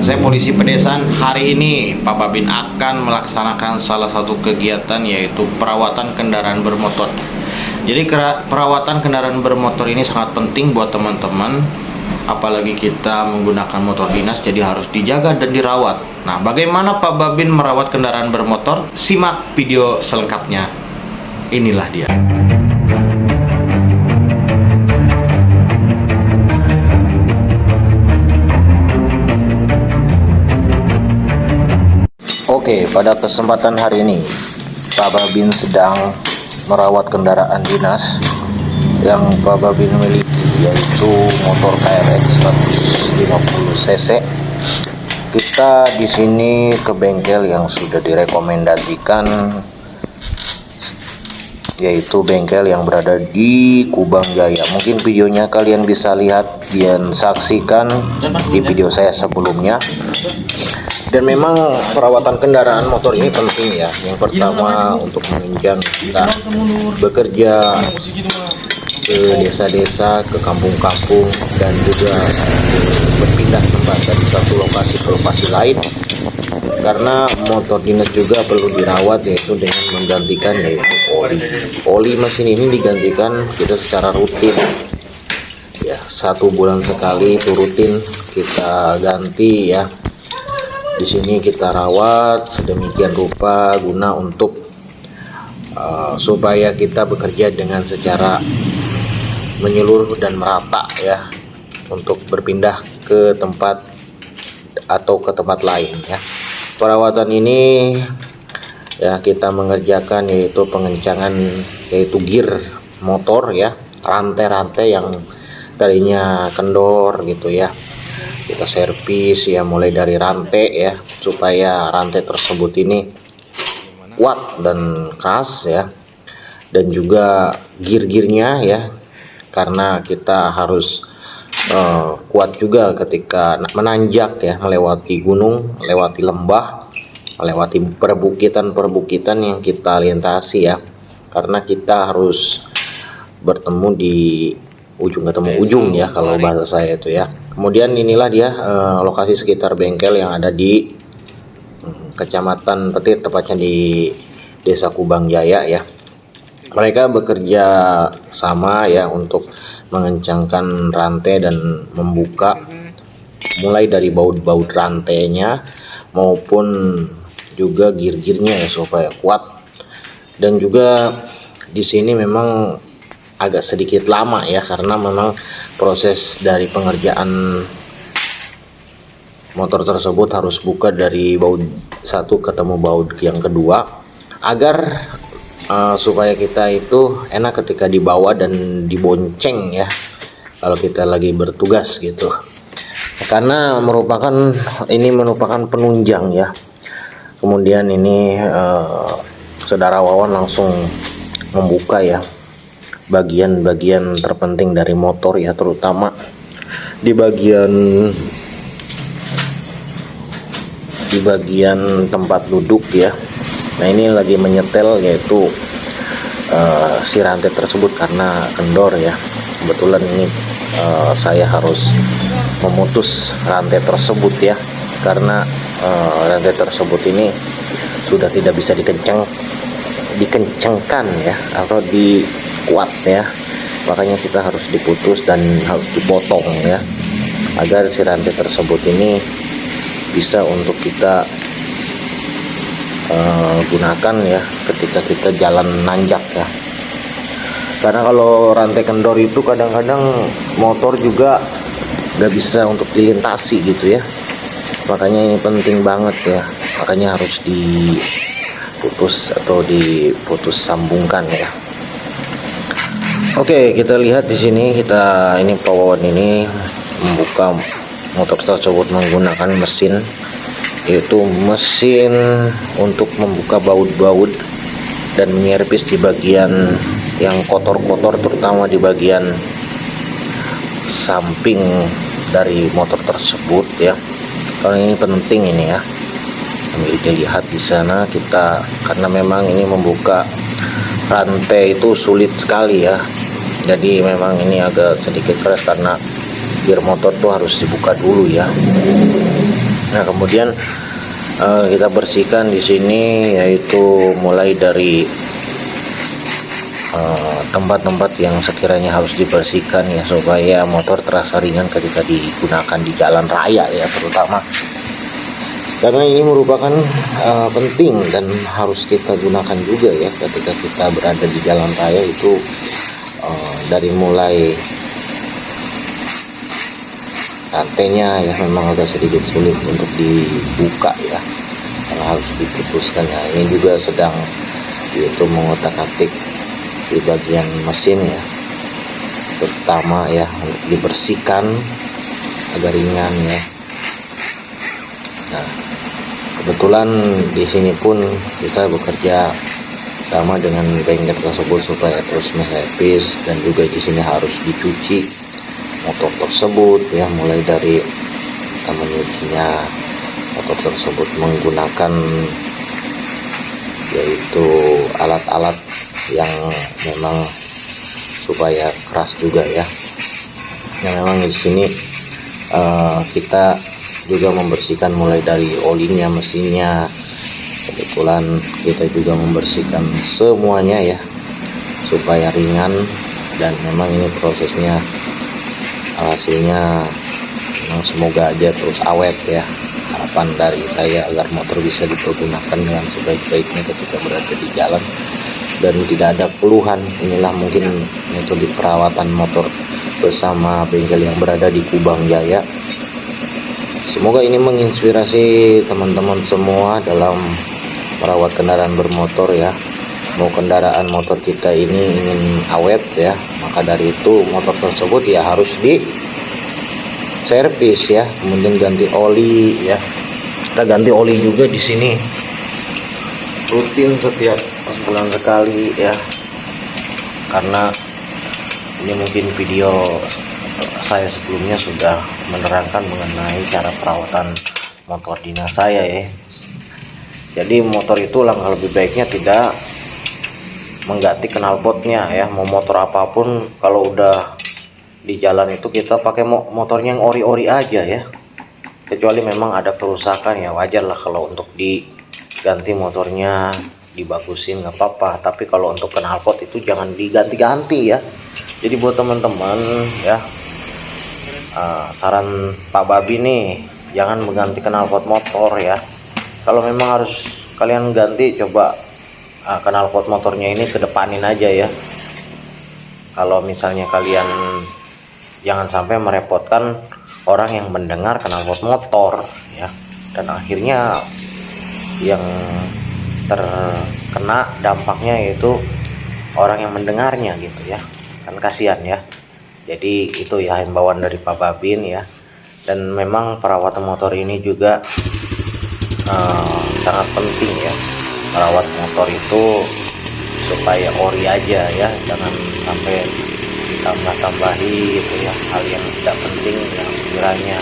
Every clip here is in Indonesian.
Saya polisi pedesaan. Hari ini Pak Babin akan melaksanakan salah satu kegiatan, yaitu perawatan kendaraan bermotor. Jadi perawatan kendaraan bermotor ini sangat penting buat teman-teman, apalagi kita menggunakan motor dinas, jadi harus dijaga dan dirawat. Nah, bagaimana Pak Babin merawat kendaraan bermotor? Simak video selengkapnya. Inilah dia. Oke, pada kesempatan hari ini Pak Babin sedang merawat kendaraan dinas yang Pak Babin miliki, yaitu motor KRX 150 cc. Kita di sini ke bengkel yang sudah direkomendasikan, yaitu bengkel yang berada di Kubang Jaya. Mungkin videonya kalian bisa lihat dan saksikan di video saya sebelumnya. Dan memang perawatan kendaraan motor ini penting ya. Yang pertama untuk menunjang kita bekerja ke desa-desa, ke kampung-kampung, dan juga berpindah tempat dari satu lokasi ke lokasi lain. Karena motor dinas juga perlu dirawat, yaitu dengan menggantikan yaitu oli. Oli mesin ini digantikan kita secara rutin. Ya, 1 bulan sekali itu rutin kita ganti ya. Di sini kita rawat sedemikian rupa guna untuk supaya kita bekerja dengan secara menyeluruh dan merata ya, untuk berpindah ke tempat atau ke tempat lain ya. Perawatan ini ya kita mengerjakan yaitu pengencangan yaitu gear motor ya, rantai-rantai yang tadinya kendor gitu ya. Kita servis ya, mulai dari rantai ya, supaya rantai tersebut ini kuat dan keras ya, dan juga gear-gearnya ya, karena kita harus kuat juga ketika menanjak ya, melewati gunung, melewati lembah, melewati perbukitan-perbukitan yang kita lintasi ya, karena kita harus bertemu di ujung ketemu ujung ya, kalau bahasa saya itu ya. Kemudian inilah dia lokasi sekitar bengkel yang ada di Kecamatan Petir, tepatnya di Desa Kubang Jaya ya. Mereka bekerja sama ya untuk mengencangkan rantai dan membuka mulai dari baut-baut rantainya maupun juga gear-gearnya ya, supaya kuat. Dan juga di sini memang agak sedikit lama ya, karena memang proses dari pengerjaan motor tersebut harus buka dari baut satu ketemu baut yang kedua, agar supaya kita itu enak ketika dibawa dan dibonceng ya, kalau kita lagi bertugas gitu. Karena ini merupakan penunjang ya. Kemudian ini saudara Wawan langsung membuka ya bagian-bagian terpenting dari motor ya, terutama di bagian tempat duduk ya. Nah, ini lagi menyetel yaitu si rantai tersebut karena kendor ya. Kebetulan ini saya harus memutus rantai tersebut ya, karena rantai tersebut ini sudah tidak bisa dikencangkan ya, atau kuat ya, makanya kita harus diputus dan harus dipotong ya, agar si rantai tersebut ini bisa untuk kita gunakan ya ketika kita jalan nanjak ya. Karena kalau rantai kendor itu kadang-kadang motor juga gak bisa untuk dilintasi gitu ya, makanya ini penting banget ya, makanya harus diputus sambungkan ya. Oke, kita lihat di sini ini Pak Wawan ini membuka motor tersebut menggunakan mesin, yaitu mesin untuk membuka baut-baut dan menyervis di bagian yang kotor-kotor, terutama di bagian samping dari motor tersebut ya. Karena ini penting ini ya. Sambil dilihat di sana kita, karena memang ini membuka rantai itu sulit sekali ya. Jadi memang ini agak sedikit keras karena gear motor tuh harus dibuka dulu ya. Nah, kemudian kita bersihkan di sini, yaitu mulai dari tempat-tempat yang sekiranya harus dibersihkan ya, supaya motor terasa ringan ketika digunakan di jalan raya ya, terutama karena ini merupakan penting dan harus kita gunakan juga ya ketika kita berada di jalan raya itu. Dari mulai rantainya ya memang agak sedikit sulit untuk dibuka ya, karena harus diputuskan. Nah, ini juga sedang yaitu mengotak-atik di bagian mesin ya, terutama ya untuk dibersihkan agar ringan ya. Nah, kebetulan di sini pun kita bekerja sama dengan bengkel tersebut supaya terus servis, dan juga di sini harus dicuci motor tersebut ya, mulai dari kita menyucinya motor tersebut menggunakan yaitu alat-alat yang memang supaya keras juga ya. Yang memang di sini kita juga membersihkan mulai dari olinya, mesinnya. Kebetulan kita juga membersihkan semuanya ya supaya ringan, dan memang ini prosesnya hasilnya memang semoga aja terus awet ya. Harapan dari saya agar motor bisa dipergunakan dengan sebaik-baiknya ketika berada di jalan dan tidak ada keluhan. Inilah mungkin metode perawatan motor bersama bengkel yang berada di Kubang Jaya. Semoga ini menginspirasi teman-teman semua dalam merawat kendaraan bermotor ya. Mau kendaraan motor kita ini ingin awet ya, maka dari itu motor tersebut ya harus di servis ya, kemudian ganti oli ya. Kita ganti oli juga di sini rutin setiap sebulan sekali ya, karena ini mungkin video saya sebelumnya sudah menerangkan mengenai cara perawatan motor dinas saya ya. Jadi motor itu langkah lebih baiknya tidak mengganti knalpotnya ya. Mau motor apapun kalau udah di jalan itu kita pakai motornya yang ori-ori aja ya. Kecuali memang ada kerusakan ya, wajar lah kalau untuk diganti motornya, dibagusin nggak apa-apa. Tapi kalau untuk knalpot itu jangan diganti-ganti ya. Jadi buat teman-teman ya, saran Pak Babi nih, jangan mengganti knalpot motor ya. Kalau memang harus kalian ganti, coba knalpot motornya ini kedepanin aja ya. Kalau misalnya kalian jangan sampai merepotkan orang yang mendengar knalpot motor ya, dan akhirnya yang terkena dampaknya yaitu orang yang mendengarnya gitu ya, kan kasihan ya. Jadi itu ya himbauan dari Pak Babin ya. Dan memang perawatan motor ini juga sangat penting ya, merawat motor itu supaya ori aja ya, jangan sampai ditambah-tambahi gitu ya hal yang tidak penting yang sekiranya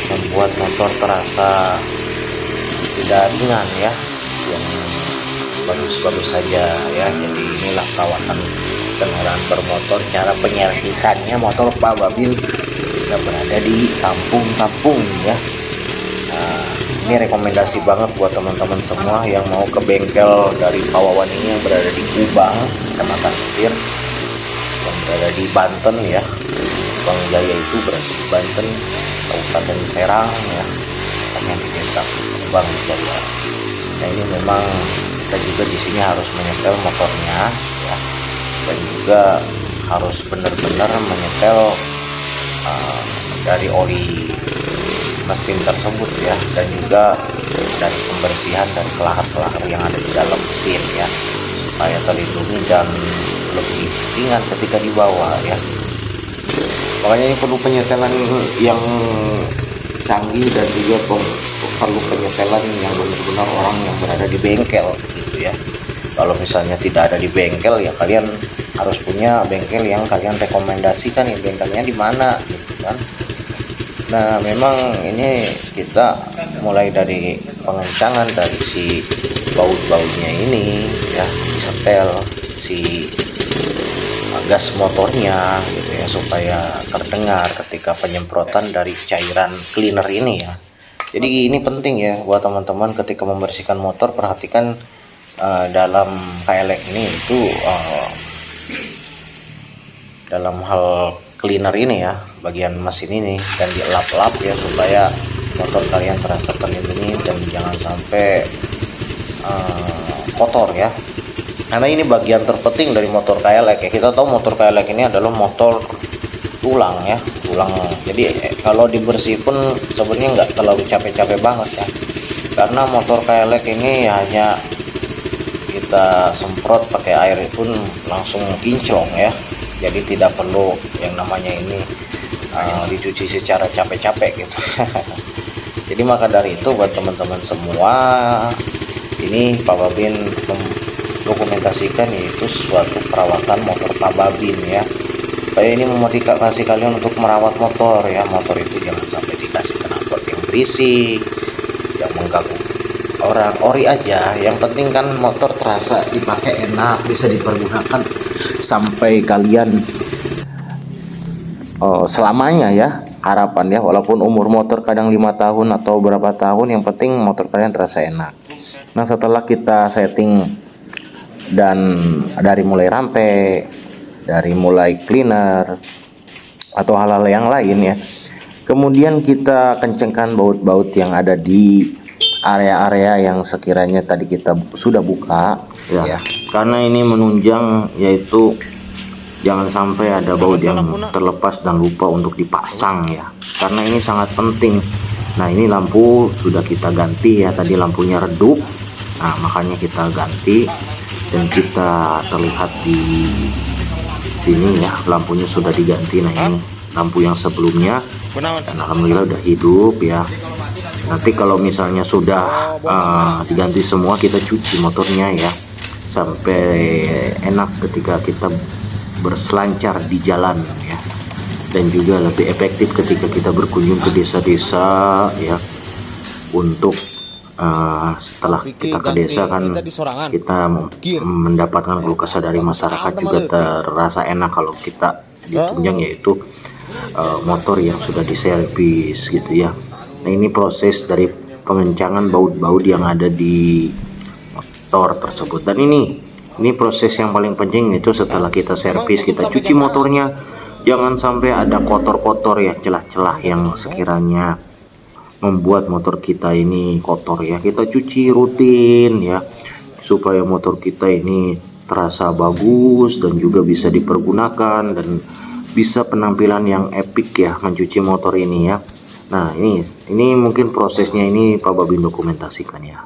membuat motor terasa tidak ringan ya, yang bagus-bagus saja ya. Jadi inilah perawatan kendaraan bermotor, cara penyervisannya motor Pak Babil ketika berada di kampung-kampung ya. Nah, ini rekomendasi banget buat teman-teman semua yang mau ke bengkel dari Pak Wawan ini yang berada di Kubang, Kecamatan Petir, yang berada di Banten ya. Kubang Jaya itu berada di Banten, Kabupaten Serang ya, hanya di desa Kubang Jaya. Nah, ini memang kita juga di sini harus menyetel motornya ya, dan juga harus benar-benar menyetel dari oli mesin tersebut ya, dan juga dari pembersihan dan kelahar-kelahar yang ada di dalam mesin ya, supaya terlindungi dan lebih ringan ketika dibawa ya. Makanya ini perlu penyetelan yang canggih, dan juga perlu penyetelan yang benar-benar orang yang berada di bengkel gitu ya. Kalau misalnya tidak ada di bengkel ya, kalian harus punya bengkel yang kalian rekomendasikan ya, bengkelnya di mana gitu kan. Nah, memang ini kita mulai dari pengencangan dari si baut-bautnya ini ya, disetel si gas motornya gitu ya, supaya terdengar ketika penyemprotan dari cairan cleaner ini ya. Jadi ini penting ya buat teman-teman ketika membersihkan motor, perhatikan dalam KLX ini itu dalam hal cleaner ini ya, bagian mesin ini, dan dilap-lap ya supaya motor kalian terasa terlindungi dan jangan sampai kotor ya. Karena ini bagian terpenting dari motor KLX ya. Kita tahu motor KLX ini adalah motor tulang ya, tulang. Jadi kalau dibersih pun sebenarnya nggak terlalu capek-capek banget ya, karena motor KLX ini hanya kita semprot pakai air pun langsung kinclong ya. Jadi tidak perlu yang namanya ini dicuci secara capek-capek gitu. Jadi maka dari itu buat teman-teman semua, ini Pak Babin dokumentasikan yaitu suatu perawatan motor Pak Babin ya. Saya ini memotivasi kalian untuk merawat motor ya. Motor itu jangan sampai dikasih knalpot yang berisik, yang mengganggu orang. Ori aja, yang penting kan motor terasa dipakai enak, bisa dipergunakan sampai kalian selamanya ya, harapan ya. Walaupun umur motor kadang 5 tahun atau berapa tahun, yang penting motor kalian terasa enak. Nah setelah kita setting dan dari mulai rantai, dari mulai cleaner atau hal-hal yang lain ya, kemudian kita kencengkan baut-baut yang ada di area-area yang sekiranya tadi kita sudah buka ya. Karena ini menunjang, yaitu jangan sampai ada baut yang terlepas dan lupa untuk dipasang ya, karena ini sangat penting. Nah ini lampu sudah kita ganti ya, tadi lampunya redup, nah makanya kita ganti, dan kita terlihat di sini ya, lampunya sudah diganti. Nah ini lampu yang sebelumnya, dan alhamdulillah udah hidup ya. Nanti kalau misalnya sudah diganti semua, kita cuci motornya ya, sampai enak ketika kita berselancar di jalan ya, dan juga lebih efektif ketika kita berkunjung ke desa-desa ya. Untuk setelah kita ke desa kan kita mendapatkan keluh kesah dari masyarakat, juga terasa enak kalau kita ditunjang, yaitu motor yang sudah diservis gitu ya. Nah ini proses dari pengencangan baut-baut yang ada di motor tersebut. Dan ini proses yang paling penting, itu setelah kita servis, kita cuci motornya, jangan sampai ada kotor-kotor ya, celah-celah yang sekiranya membuat motor kita ini kotor ya. Kita cuci rutin ya, supaya motor kita ini terasa bagus dan juga bisa dipergunakan dan bisa penampilan yang epic ya mencuci motor ini ya. Nah ini mungkin prosesnya ini Pak Babin dokumentasikan ya.